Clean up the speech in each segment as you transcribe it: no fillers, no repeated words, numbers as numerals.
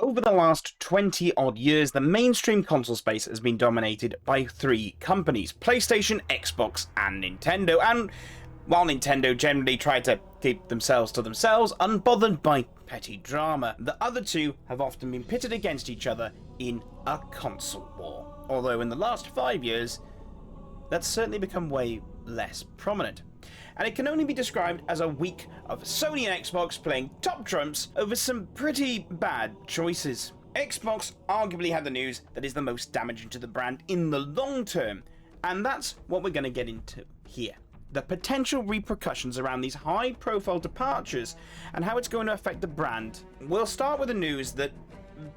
over the last 20 odd years, the mainstream console space has been dominated by three companies: PlayStation, Xbox, and Nintendo. And while Nintendo generally try to keep themselves to themselves, unbothered by petty drama, the other two have often been pitted against each other in a console war. Although in the last 5 years, that's certainly become way less prominent. And it can only be described as a week of Sony and Xbox playing top trumps over some pretty bad choices. Xbox arguably had the news that is the most damaging to the brand in the long term, and that's what we're going to get into here. The potential repercussions around these high-profile departures and how it's going to affect the brand. We'll start with the news that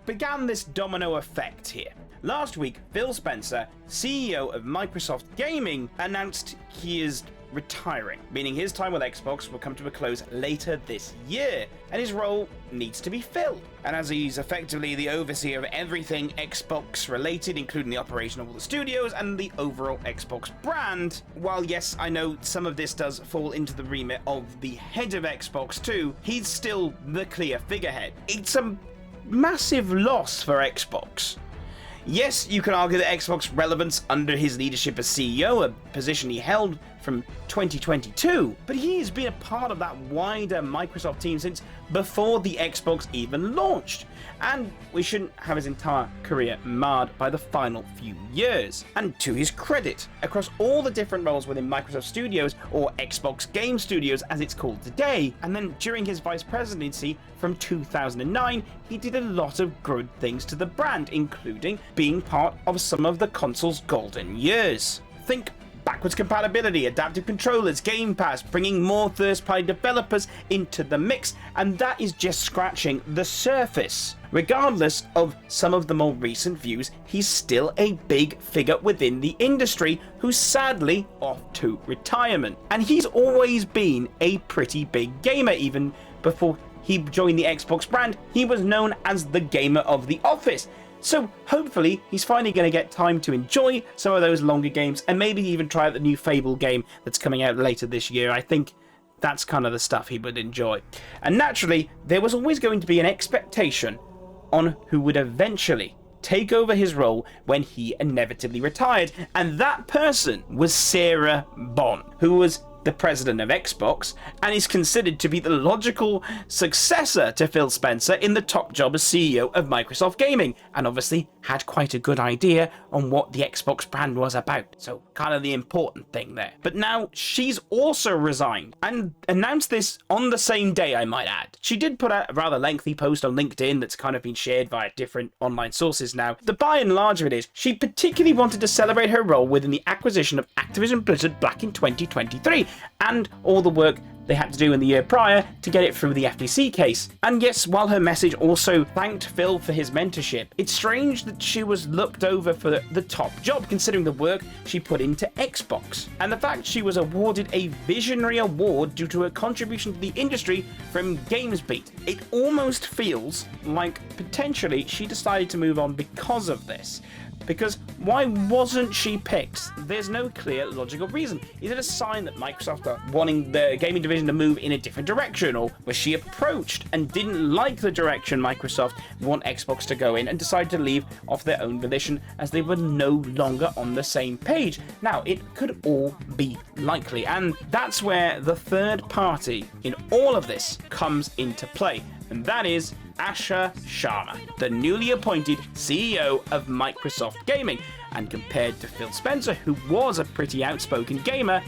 began this domino effect here. Last week, Phil Spencer, CEO of Microsoft Gaming, announced he is retiring, meaning his time with Xbox will come to a close later this year, and his role needs to be filled. And as he's effectively the overseer of everything Xbox related, including the operation of all the studios and the overall Xbox brand, while yes, I know some of this does fall into the remit of the head of Xbox too, he's still the clear figurehead. It's a massive loss for Xbox. Yes, you can argue that Xbox relevance under his leadership as CEO, a position he held from 2022, but he has been a part of that wider Microsoft team since before the Xbox even launched, and we shouldn't have his entire career marred by the final few years. And to his credit, across all the different roles within Microsoft Studios, or Xbox Game Studios as it's called today, and then during his vice presidency from 2009, he did a lot of good things to the brand, including being part of some of the console's golden years. Think backwards compatibility, adaptive controllers, Game Pass, bringing more first-party developers into the mix, and that is just scratching the surface. Regardless of some of the more recent views, he's still a big figure within the industry who's sadly off to retirement. And he's always been a pretty big gamer. Even before he joined the Xbox brand, he was known as the gamer of the office. So hopefully he's finally going to get time to enjoy some of those longer games and maybe even try out the new Fable game that's coming out later this year. I think that's kind of the stuff he would enjoy. And naturally, there was always going to be an expectation on who would eventually take over his role when he inevitably retired. And that person was Sarah Bond, who was the president of Xbox, and is considered to be the logical successor to Phil Spencer in the top job as CEO of Microsoft Gaming, and obviously had quite a good idea on what the Xbox brand was about. So kind of the important thing there. But now she's also resigned, and announced this on the same day, I might add. She did put out a rather lengthy post on LinkedIn that's kind of been shared via different online sources now. The by and large of it is, she particularly wanted to celebrate her role within the acquisition of Activision Blizzard back in 2023, and all the work they had to do in the year prior to get it through the FTC case. And yes, while her message also thanked Phil for his mentorship, it's strange that she was looked over for the top job considering the work she put into Xbox. And the fact she was awarded a visionary award due to her contribution to the industry from GamesBeat. It almost feels like potentially she decided to move on because of this. Because why wasn't she picked? There's no clear logical reason. Is it a sign that Microsoft are wanting the gaming division to move in a different direction? Or was she approached and didn't like the direction Microsoft want Xbox to go in and decided to leave off their own volition as they were no longer on the same page? Now, it could all be likely, and that's where the third party in all of this comes into play, and that is Asha Sharma, the newly appointed CEO of Microsoft Gaming. And compared to Phil Spencer, who was a pretty outspoken gamer,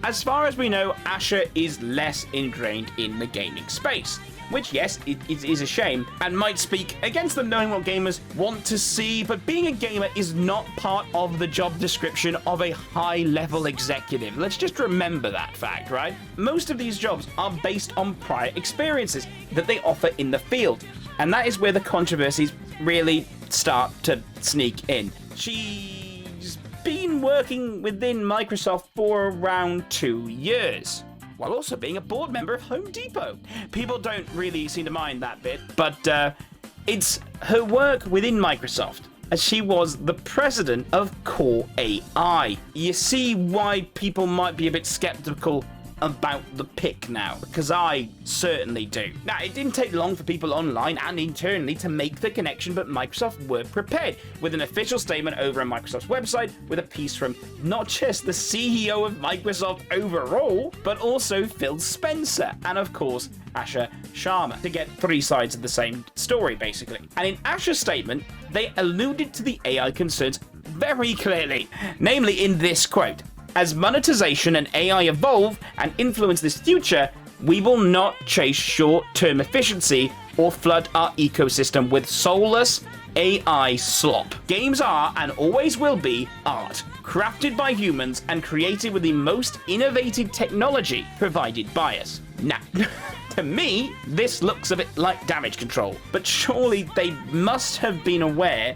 as far as we know, Asha is less ingrained in the gaming space. Which, yes, it is a shame, and might speak against them knowing what gamers want to see, but being a gamer is not part of the job description of a high-level executive. Let's just remember that fact, right? Most of these jobs are based on prior experiences that they offer in the field, and that is where the controversies really start to sneak in. She's been working within Microsoft for around 2 years, while also being a board member of Home Depot. People don't really seem to mind that bit, but it's her work within Microsoft, as she was the president of Core AI. You see why people might be a bit skeptical about the pick now, because I certainly do. Now, it didn't take long for people online and internally to make the connection, but Microsoft were prepared with an official statement over on Microsoft's website with a piece from not just the CEO of Microsoft overall, but also Phil Spencer and, of course, Asher Sharma, to get three sides of the same story, basically. And in Asher's statement, they alluded to the AI concerns very clearly, namely in this quote: "As monetization and AI evolve and influence this future, we will not chase short-term efficiency or flood our ecosystem with soulless AI slop. Games are and always will be art, crafted by humans and created with the most innovative technology provided by us." Now, to me, this looks a bit like damage control, but surely they must have been aware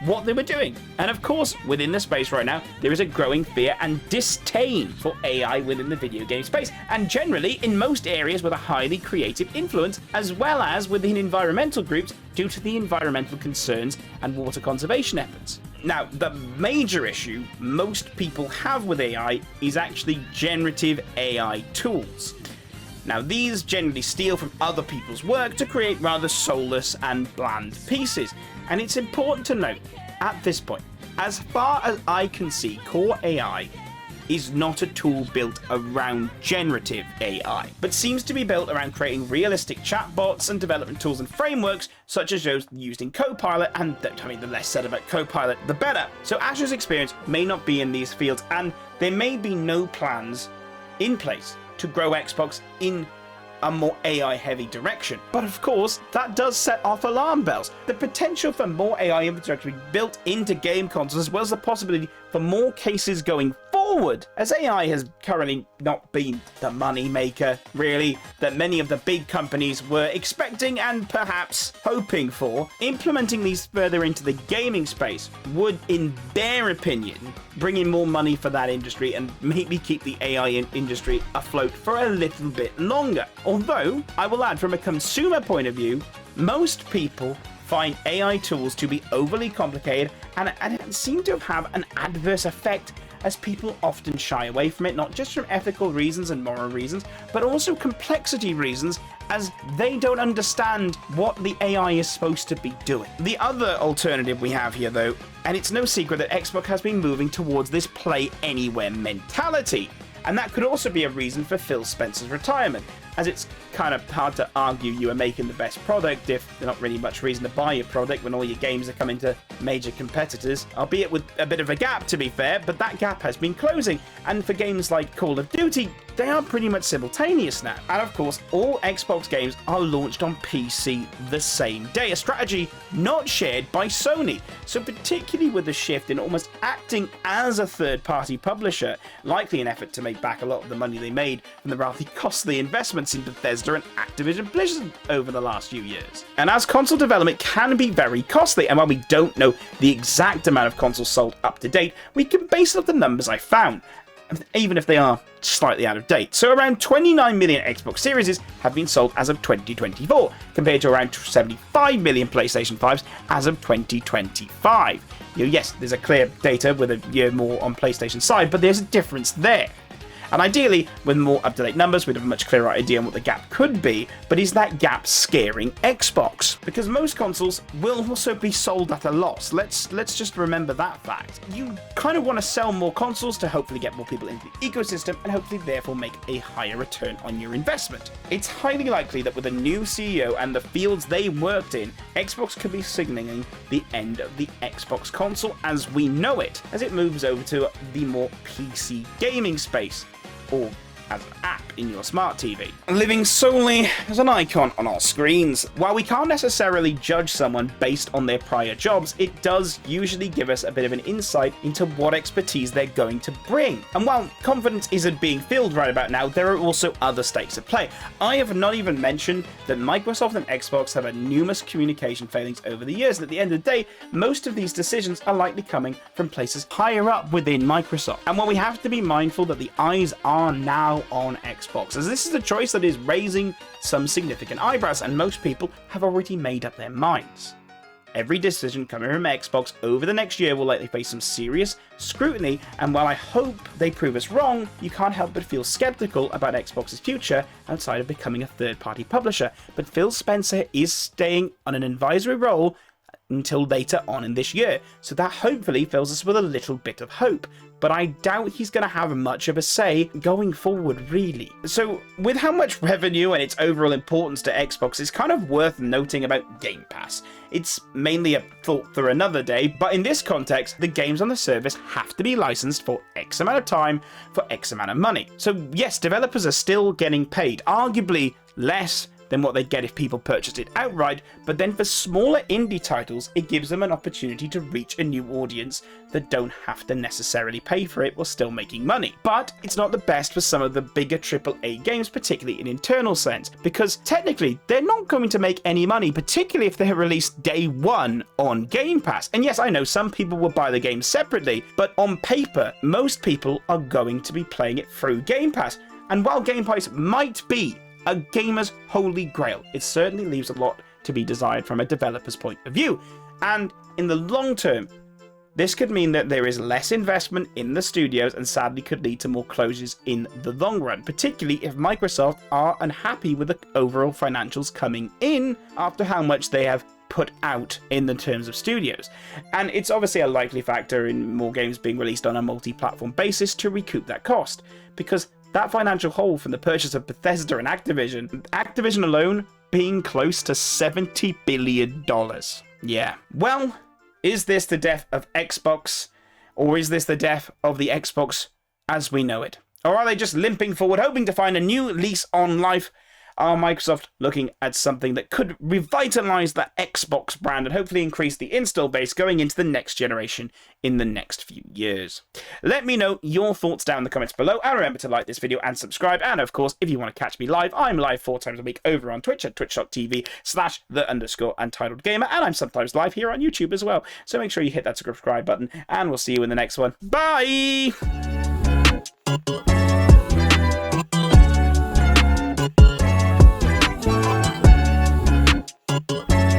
what they were doing. And of course, within the space right now, there is a growing fear and disdain for AI within the video game space, and generally in most areas with a highly creative influence, as well as within environmental groups due to the environmental concerns and water conservation efforts. Now, the major issue most people have with AI is actually generative AI tools. Now, these generally steal from other people's work to create rather soulless and bland pieces. And it's important to note, at this point, as far as I can see, Core AI is not a tool built around generative AI, but seems to be built around creating realistic chatbots and development tools and frameworks, such as those used in Copilot, and the less said about Copilot, the better. So Asher's experience may not be in these fields, and there may be no plans in place to grow Xbox in a more AI-heavy direction. But of course, that does set off alarm bells. The potential for more AI infrastructure to be built into game consoles, as well as the possibility for more cases going forward, as AI has currently not been the money maker, really, that many of the big companies were expecting and perhaps hoping for. Implementing these further into the gaming space would, in their opinion, bring in more money for that industry and maybe keep the AI industry afloat for a little bit longer. Although, I will add, from a consumer point of view, most people find AI tools to be overly complicated and seem to have an adverse effect, as people often shy away from it, not just from ethical reasons and moral reasons, but also complexity reasons, as they don't understand what the AI is supposed to be doing. The other alternative we have here, though, and it's no secret that Xbox has been moving towards this play anywhere mentality, and that could also be a reason for Phil Spencer's retirement, as it's kind of hard to argue you are making the best product if there's not really much reason to buy your product when all your games are coming to major competitors, albeit with a bit of a gap, to be fair, but that gap has been closing, and for games like Call of Duty, they are pretty much simultaneous now. And of course, all Xbox games are launched on PC the same day, a strategy not shared by Sony. So particularly with the shift in almost acting as a third-party publisher, likely an effort to make back a lot of the money they made from the rather costly investments in Bethesda and Activision Blizzard over the last few years. And as console development can be very costly, and while we don't know the exact amount of consoles sold up to date, we can base it off the numbers I found, even if they are slightly out of date. So around 29 million Xbox Series have been sold as of 2024, compared to around 75 million PlayStation 5s as of 2025. Yes, there's a clear data with a year more on PlayStation side, but there's a difference there. And ideally, with more up-to-date numbers, we'd have a much clearer idea on what the gap could be, but is that gap scaring Xbox? Because most consoles will also be sold at a loss. Let's just remember that fact. You kind of want to sell more consoles to hopefully get more people into the ecosystem and hopefully therefore make a higher return on your investment. It's highly likely that with a new CEO and the fields they worked in, Xbox could be signaling the end of the Xbox console as we know it, as it moves over to the more PC gaming space, or as an app in your smart TV, living solely as an icon on our screens. While we can't necessarily judge someone based on their prior jobs, it does usually give us a bit of an insight into what expertise they're going to bring. And while confidence isn't being filled right about now, there are also other stakes at play. I have not even mentioned that Microsoft and Xbox have had numerous communication failings over the years, and at the end of the day, most of these decisions are likely coming from places higher up within Microsoft. And while we have to be mindful that the eyes are now on Xbox, as this is a choice that is raising some significant eyebrows, and most people have already made up their minds. every decision coming from Xbox over the next year will likely face some serious scrutiny, and while I hope they prove us wrong, you can't help but feel skeptical about Xbox's future outside of becoming a third-party publisher. But Phil Spencer is staying on an advisory role until later on in this year, so that hopefully fills us with a little bit of hope. But I doubt he's going to have much of a say going forward, really. So with how much revenue and its overall importance to Xbox, it's kind of worth noting about Game Pass. It's mainly a thought for another day, but in this context, the games on the service have to be licensed for X amount of time for X amount of money. So yes, developers are still getting paid, arguably less than what they'd get if people purchased it outright, but then for smaller indie titles, it gives them an opportunity to reach a new audience that don't have to necessarily pay for it while still making money. But it's not the best for some of the bigger AAA games, particularly in internal sense, because technically they're not going to make any money, particularly if they're released day one on Game Pass. And yes, I know some people will buy the game separately, but on paper, most people are going to be playing it through Game Pass. And while Game Pass might be a gamer's holy grail, it certainly leaves a lot to be desired from a developer's point of view. And in the long term, this could mean that there is less investment in the studios and sadly could lead to more closures in the long run, particularly if Microsoft are unhappy with the overall financials coming in after how much they have put out in the terms of studios. And it's obviously a likely factor in more games being released on a multi-platform basis to recoup that cost, because that financial hole from the purchase of Bethesda and Activision alone being close to $70 billion. Yeah. Well, is this the death of Xbox, or is this the death of the Xbox as we know it? Or are they just limping forward, hoping to find a new lease on life? Are Microsoft looking at something that could revitalize that Xbox brand and hopefully increase the install base going into the next generation in the next few years? Let me know your thoughts down in the comments below, and remember to like this video and subscribe. And of course, if you want to catch me live, I'm live 4 times a week over on Twitch at twitch.tv/the_untitled_gamer, and I'm sometimes live here on YouTube as well. So make sure you hit that subscribe button, and we'll see you in the next one. Bye!